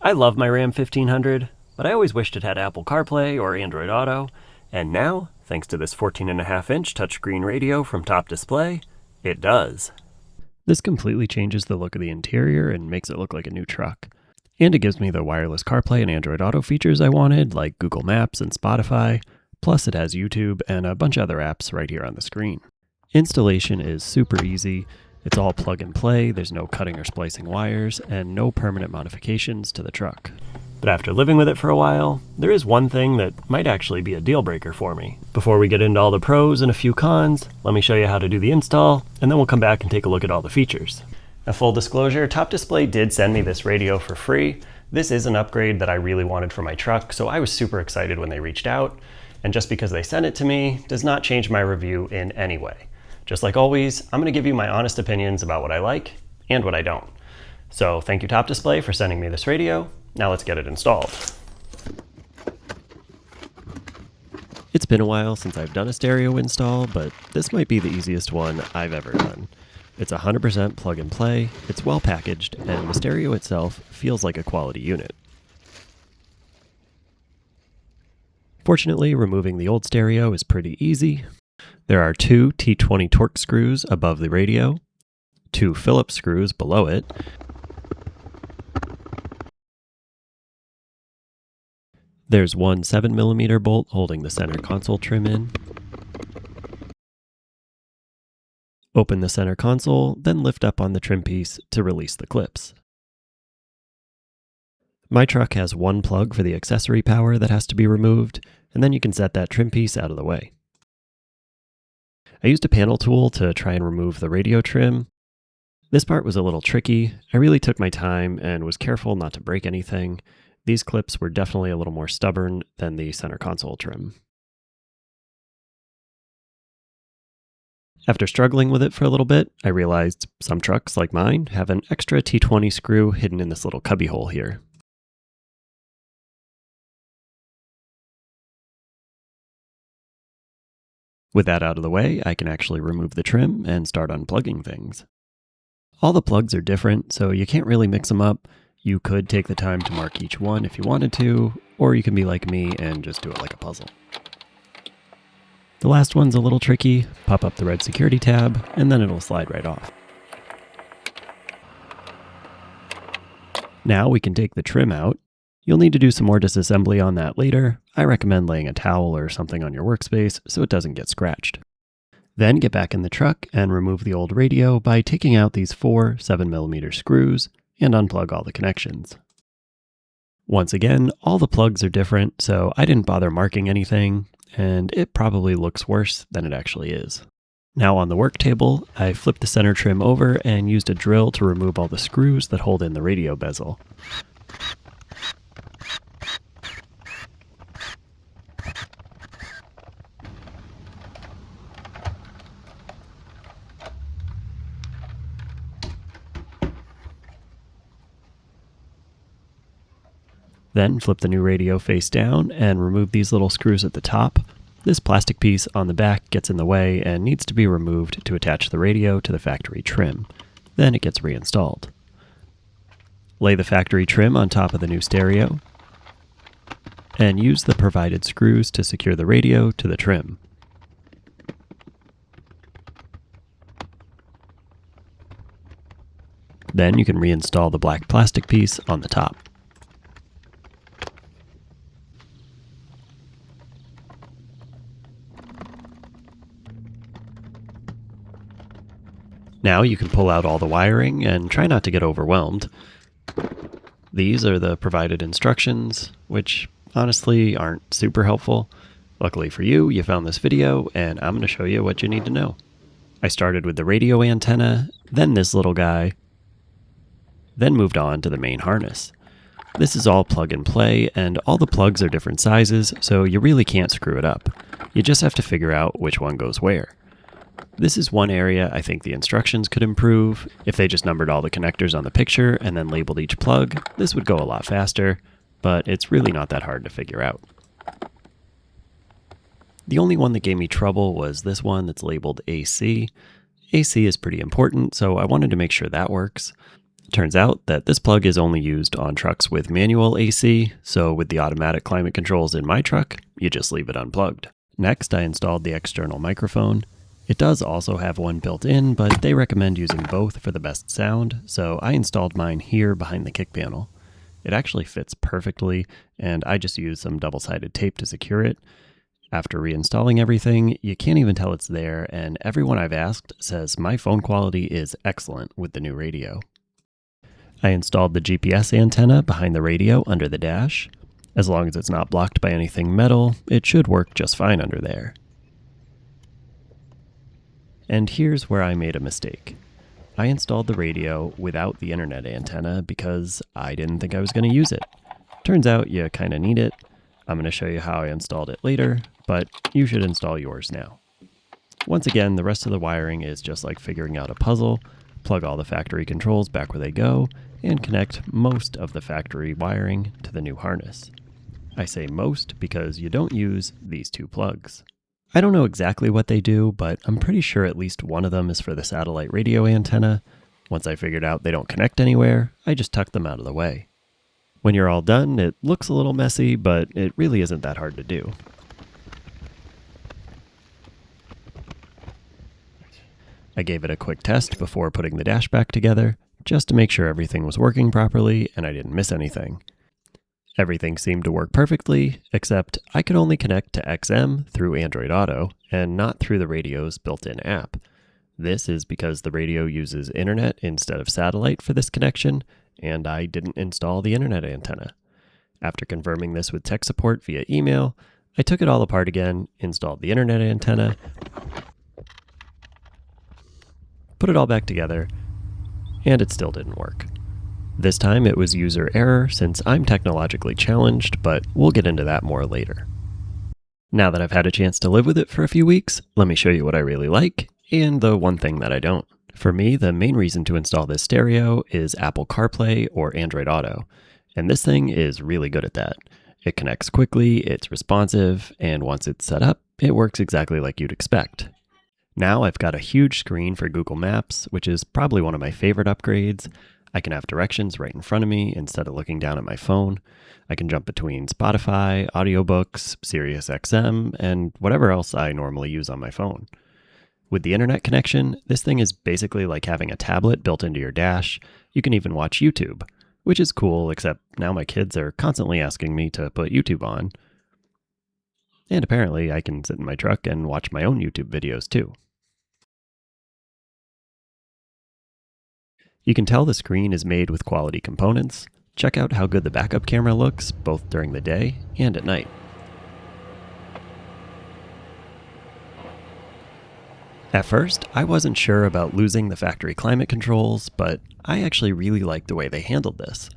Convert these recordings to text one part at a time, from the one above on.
I love my Ram 1500, but I always wished it had Apple CarPlay or Android Auto, and now, thanks to this 14.5-inch touchscreen radio from Topdisplay, it does. This completely changes the look of the interior and makes it look like a new truck. And it gives me the wireless CarPlay and Android Auto features I wanted, like Google Maps and Spotify, plus it has YouTube and a bunch of other apps right here on the screen. Installation is super easy. It's all plug and play, there's no cutting or splicing wires, and no permanent modifications to the truck. But after living with it for a while, there is one thing that might actually be a deal breaker for me. Before we get into all the pros and a few cons, let me show you how to do the install, and then we'll come back and take a look at all the features. Now, full disclosure, Topdisplay did send me this radio for free. This is an upgrade that I really wanted for my truck, so I was super excited when they reached out. And just because they sent it to me does not change my review in any way. Just like always, I'm going to give you my honest opinions about what I like and what I don't. So thank you Topdisplay for sending me this radio. Now let's get it installed. It's been a while since I've done a stereo install, but this might be the easiest one I've ever done. It's 100% plug and play, it's well packaged, and the stereo itself feels like a quality unit. Fortunately, removing the old stereo is pretty easy. There are 2 T20 Torx screws above the radio, 2 Phillips screws below it, there's one 7mm bolt holding the center console trim in. Open the center console, then lift up on the trim piece to release the clips. My truck has one plug for the accessory power that has to be removed, and then you can set that trim piece out of the way. I used a panel tool to try and remove the radio trim. This part was a little tricky. I really took my time and was careful not to break anything. These clips were definitely a little more stubborn than the center console trim. After struggling with it for a little bit, I realized some trucks, like mine, have an extra T20 screw hidden in this little cubby hole here. With that out of the way, I can actually remove the trim and start unplugging things. All the plugs are different, so you can't really mix them up. You could take the time to mark each one if you wanted to, or you can be like me and just do it like a puzzle. The last one's a little tricky. Pop up the red security tab, and then it'll slide right off. Now we can take the trim out. You'll need to do some more disassembly on that later. I recommend laying a towel or something on your workspace so it doesn't get scratched. Then get back in the truck and remove the old radio by taking out these 4 7mm screws and unplug all the connections. Once again, all the plugs are different, so I didn't bother marking anything, and it probably looks worse than it actually is. Now on the work table, I flipped the center trim over and used a drill to remove all the screws that hold in the radio bezel. Then flip the new radio face down and remove these little screws at the top. This plastic piece on the back gets in the way and needs to be removed to attach the radio to the factory trim. Then it gets reinstalled. Lay the factory trim on top of the new stereo and use the provided screws to secure the radio to the trim. Then you can reinstall the black plastic piece on the top. Now you can pull out all the wiring and try not to get overwhelmed. These are the provided instructions, which honestly aren't super helpful. Luckily for you, you found this video, and I'm going to show you what you need to know. I started with the radio antenna, then this little guy, then moved on to the main harness. This is all plug and play, and all the plugs are different sizes, so you really can't screw it up. You just have to figure out which one goes where. This is one area I think the instructions could improve. If they just numbered all the connectors on the picture and then labeled each plug, this would go a lot faster, but it's really not that hard to figure out. The only one that gave me trouble was this one that's labeled AC. AC is pretty important, so I wanted to make sure that works. Turns out that this plug is only used on trucks with manual AC, so with the automatic climate controls in my truck, you just leave it unplugged. Next, I installed the external microphone. It does also have one built in, but they recommend using both for the best sound, so I installed mine here behind the kick panel. It actually fits perfectly, and I just used some double-sided tape to secure it. After reinstalling everything, you can't even tell it's there, and everyone I've asked says my phone quality is excellent with the new radio. I installed the GPS antenna behind the radio under the dash. As long as it's not blocked by anything metal, it should work just fine under there. And here's where I made a mistake. I installed the radio without the internet antenna because I didn't think I was going to use it. Turns out you kind of need it. I'm going to show you how I installed it later, but you should install yours now. Once again, the rest of the wiring is just like figuring out a puzzle. Plug all the factory controls back where they go, and connect most of the factory wiring to the new harness. I say most because you don't use these two plugs. I don't know exactly what they do, but I'm pretty sure at least one of them is for the satellite radio antenna. Once I figured out they don't connect anywhere, I just tucked them out of the way. When you're all done, it looks a little messy, but it really isn't that hard to do. I gave it a quick test before putting the dash back together, just to make sure everything was working properly and I didn't miss anything. Everything seemed to work perfectly, except I could only connect to XM through Android Auto and not through the radio's built-in app. This is because the radio uses internet instead of satellite for this connection, and I didn't install the internet antenna. After confirming this with tech support via email, I took it all apart again, installed the internet antenna, put it all back together, and it still didn't work. This time it was user error since I'm technologically challenged, but we'll get into that more later. Now that I've had a chance to live with it for a few weeks, let me show you what I really like and the one thing that I don't. For me, the main reason to install this stereo is Apple CarPlay or Android Auto, and this thing is really good at that. It connects quickly, it's responsive, and once it's set up, it works exactly like you'd expect. Now I've got a huge screen for Google Maps, which is probably one of my favorite upgrades. I can have directions right in front of me instead of looking down at my phone. I can jump between Spotify, audiobooks, SiriusXM, and whatever else I normally use on my phone. With the internet connection, this thing is basically like having a tablet built into your dash. You can even watch YouTube, which is cool, except now my kids are constantly asking me to put YouTube on. And apparently I can sit in my truck and watch my own YouTube videos too. You can tell the screen is made with quality components. Check out how good the backup camera looks, both during the day and at night. At first, I wasn't sure about losing the factory climate controls, but I actually really like the way they handled this.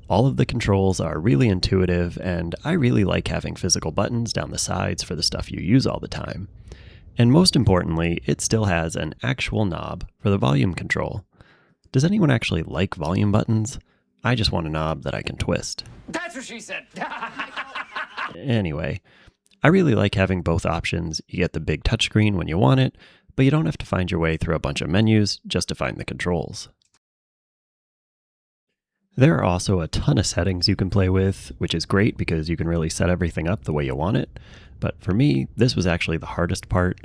All of the controls are really intuitive, and I really like having physical buttons down the sides for the stuff you use all the time. And most importantly, it still has an actual knob for the volume control. Does anyone actually like volume buttons? I just want a knob that I can twist. That's what she said. Anyway, I really like having both options. You get the big touchscreen when you want it, but you don't have to find your way through a bunch of menus just to find the controls. There are also a ton of settings you can play with, which is great because you can really set everything up the way you want it. But for me, this was actually the hardest part.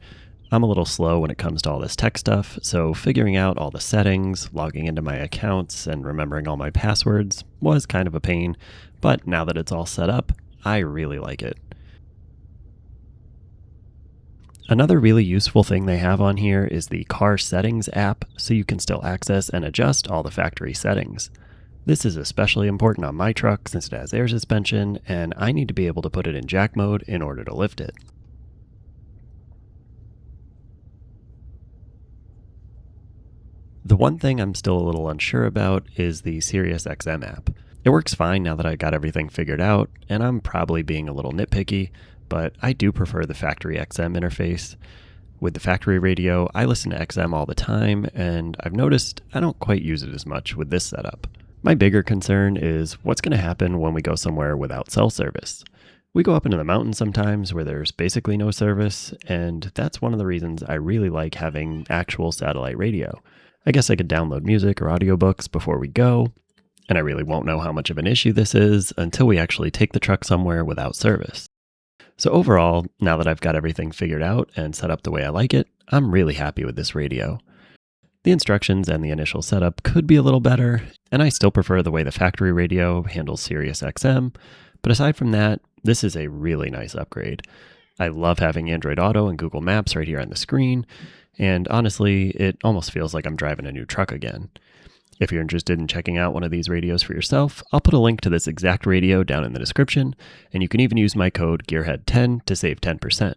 I'm a little slow when it comes to all this tech stuff, so figuring out all the settings, logging into my accounts, and remembering all my passwords was kind of a pain, but now that it's all set up, I really like it. Another really useful thing they have on here is the Car Settings app, so you can still access and adjust all the factory settings. This is especially important on my truck since it has air suspension, and I need to be able to put it in jack mode in order to lift it. The one thing I'm still a little unsure about is the SiriusXM app. It works fine now that I got everything figured out, and I'm probably being a little nitpicky, but I do prefer the factory XM interface. With the factory radio, I listen to XM all the time, and I've noticed I don't quite use it as much with this setup. My bigger concern is what's going to happen when we go somewhere without cell service. We go up into the mountains sometimes where there's basically no service, and that's one of the reasons I really like having actual satellite radio. I guess I could download music or audiobooks before we go, and I really won't know how much of an issue this is until we actually take the truck somewhere without service. So overall, now that I've got everything figured out and set up the way I like it, I'm really happy with this radio. The instructions and the initial setup could be a little better, and I still prefer the way the factory radio handles Sirius XM, but aside from that, this is a really nice upgrade. I love having Android Auto and Google Maps right here on the screen, and honestly, it almost feels like I'm driving a new truck again. If you're interested in checking out one of these radios for yourself, I'll put a link to this exact radio down in the description, and you can even use my code GEARHEAD10 to save 10%.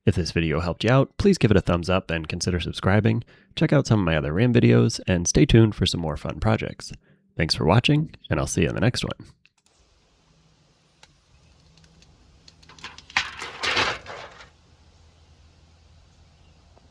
If this video helped you out, please give it a thumbs up and consider subscribing. Check out some of my other RAM videos, and stay tuned for some more fun projects. Thanks for watching, and I'll see you in the next one.